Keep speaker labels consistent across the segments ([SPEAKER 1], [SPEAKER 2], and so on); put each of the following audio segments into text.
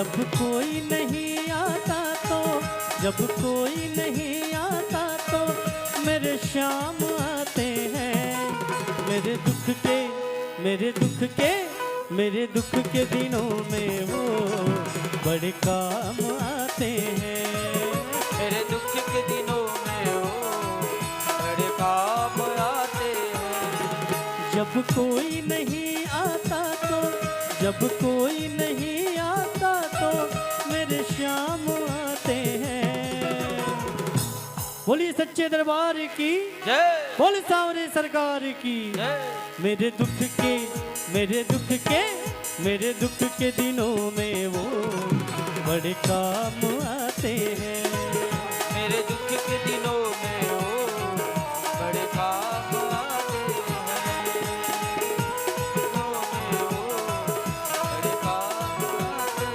[SPEAKER 1] जब कोई नहीं आता तो, जब कोई नहीं आता तो मेरे शाम आते हैं। मेरे दुख के, मेरे दुख के, मेरे दुख के दिनों में वो बड़े काम आते हैं।
[SPEAKER 2] मेरे दुख के दिनों में वो बड़े काम आते हैं।
[SPEAKER 1] जब कोई नहीं आता तो, जब कोई नहीं आता तो मेरे शाम आते हैं। बोलिए सच्चे दरबार की
[SPEAKER 2] जय,
[SPEAKER 1] बोल सांवरे सरकार की
[SPEAKER 2] जय।
[SPEAKER 1] मेरे दुख के, मेरे दुख के, मेरे दुख के दिनों में वो बड़े काम आते हैं।
[SPEAKER 2] मेरे दुख के दिनों में वो बड़े काम आते हैं। दिनों में वो बड़े काम आते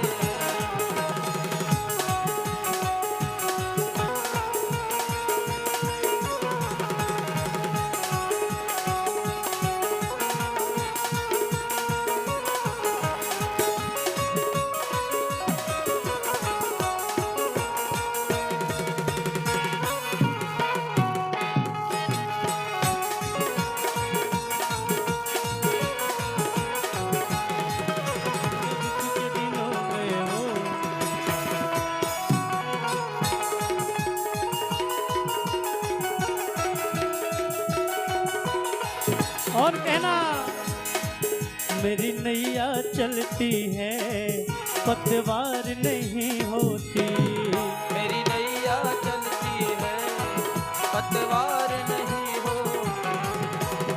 [SPEAKER 1] और कहना मेरी नैया चलती है पतवार नहीं होती।
[SPEAKER 2] मेरी नैया चलती है पतवार नहीं हो।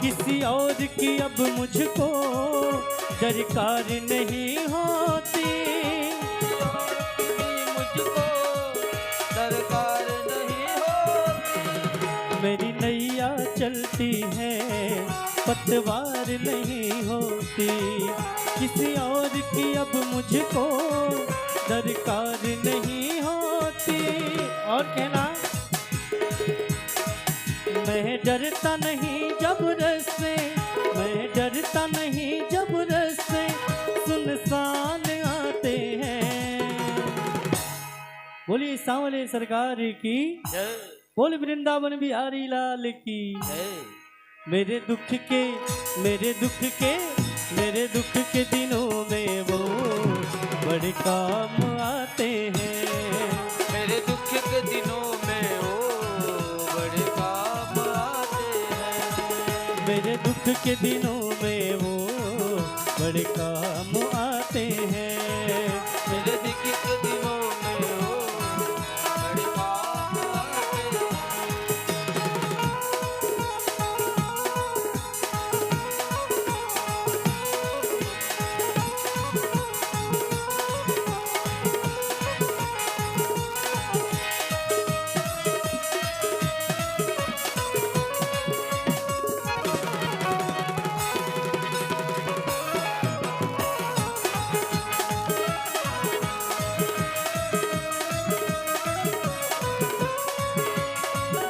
[SPEAKER 1] किसी और की अब मुझको दरकार नहीं होती।
[SPEAKER 2] मुझको दरकार नहीं होती।
[SPEAKER 1] मेरी नैया चलती है पतवार नहीं होती। किसी और की अब मुझको दरकार नहीं होती। और कहना मैं डरता नहीं जब रस्ते, मैं डरता नहीं जब रस्ते सुनसान आते हैं। बोलिए सांवले सरकार की
[SPEAKER 2] जय,
[SPEAKER 1] बोल वृंदावन बिहारी लाल की।
[SPEAKER 2] जय।
[SPEAKER 1] मेरे दुख के, मेरे दुख के, मेरे दुख के दिनों में वो बड़े काम आते हैं।
[SPEAKER 2] मेरे दुख के दिनों में वो बड़े काम आते हैं।
[SPEAKER 1] मेरे दुख के दिनों में वो बड़े काम आते हैं।
[SPEAKER 2] मेरे दुख के दिनों में वो बड़े काम आते हैं।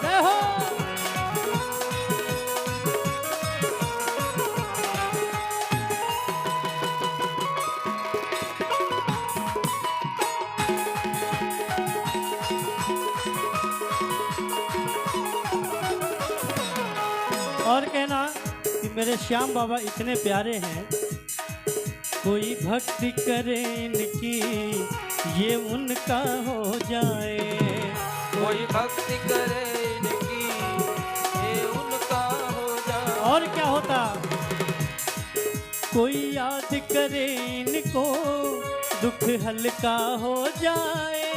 [SPEAKER 1] जय हो। और कहना कि मेरे श्याम बाबा इतने प्यारे हैं, कोई भक्ति करे इनकी ये उनका हो जाए।
[SPEAKER 2] कोई भक्ति करे इनकी ये उनका हो जाए।
[SPEAKER 1] और क्या होता, कोई याद करे इनको दुख हल्का हो जाए।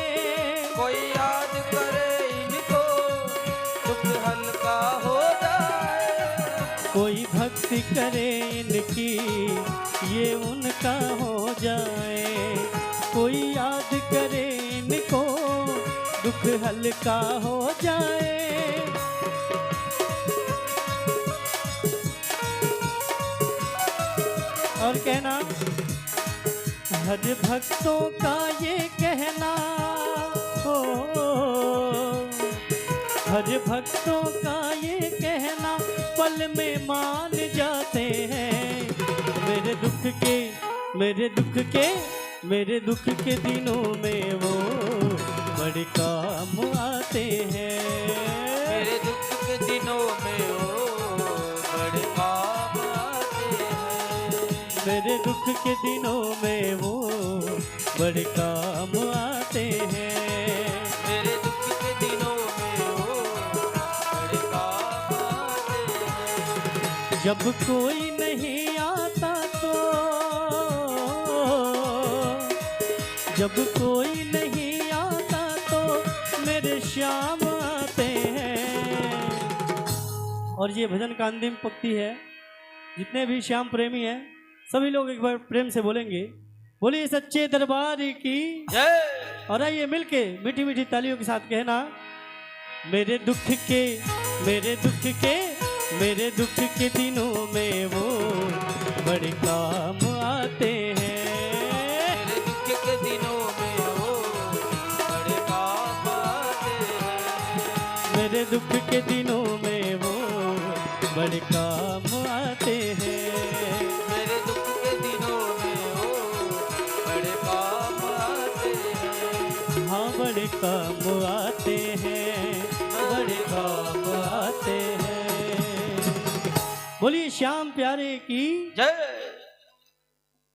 [SPEAKER 2] कोई याद करे इनको दुख हल्का हो जाए।
[SPEAKER 1] कोई भक्ति करे इनकी ये उनका हो जाए। कोई याद करे इनको दुख हल्का हो जाए। और कहना हर भक्तों का ये कहना हो, हर भक्तों का ये कहना पल में मान जाते हैं। मेरे दुख के, मेरे दुख के, मेरे दुख के दिनों में वो बड़े काम आते हैं।
[SPEAKER 2] मेरे दुख के दिनों में वो बड़े काम आते हैं।
[SPEAKER 1] मेरे दुख के दिनों में वो बड़े काम आते हैं।
[SPEAKER 2] मेरे दुख के दिनों में वो बड़े काम आते हैं।
[SPEAKER 1] जब कोई नहीं आता तो, जब कोई नहीं आता तो मेरे श्याम आते हैं। और ये भजन का अंतिम पंक्ति है। जितने भी श्याम प्रेमी हैं सभी लोग एक बार प्रेम से बोलेंगे, बोलिए सच्चे दरबार की
[SPEAKER 2] जय।
[SPEAKER 1] और आइए मिलके मीठी मीठी तालियों के साथ कहना, मेरे दुख के, मेरे दुख के, मेरे दुख के दिनों में वो बड़े काम आते हैं।
[SPEAKER 2] मेरे दुख के दिनों में वो बड़े काम आते हैं।
[SPEAKER 1] मेरे दुख के दिनों में वो बड़े काम आते हैं।
[SPEAKER 2] मेरे दुख के दिनों में वो बड़े काम आते हैं।
[SPEAKER 1] हाँ बड़े काम आते हैं, बड़े काम आते हैं। बोलिए श्याम प्यारे की
[SPEAKER 2] जय।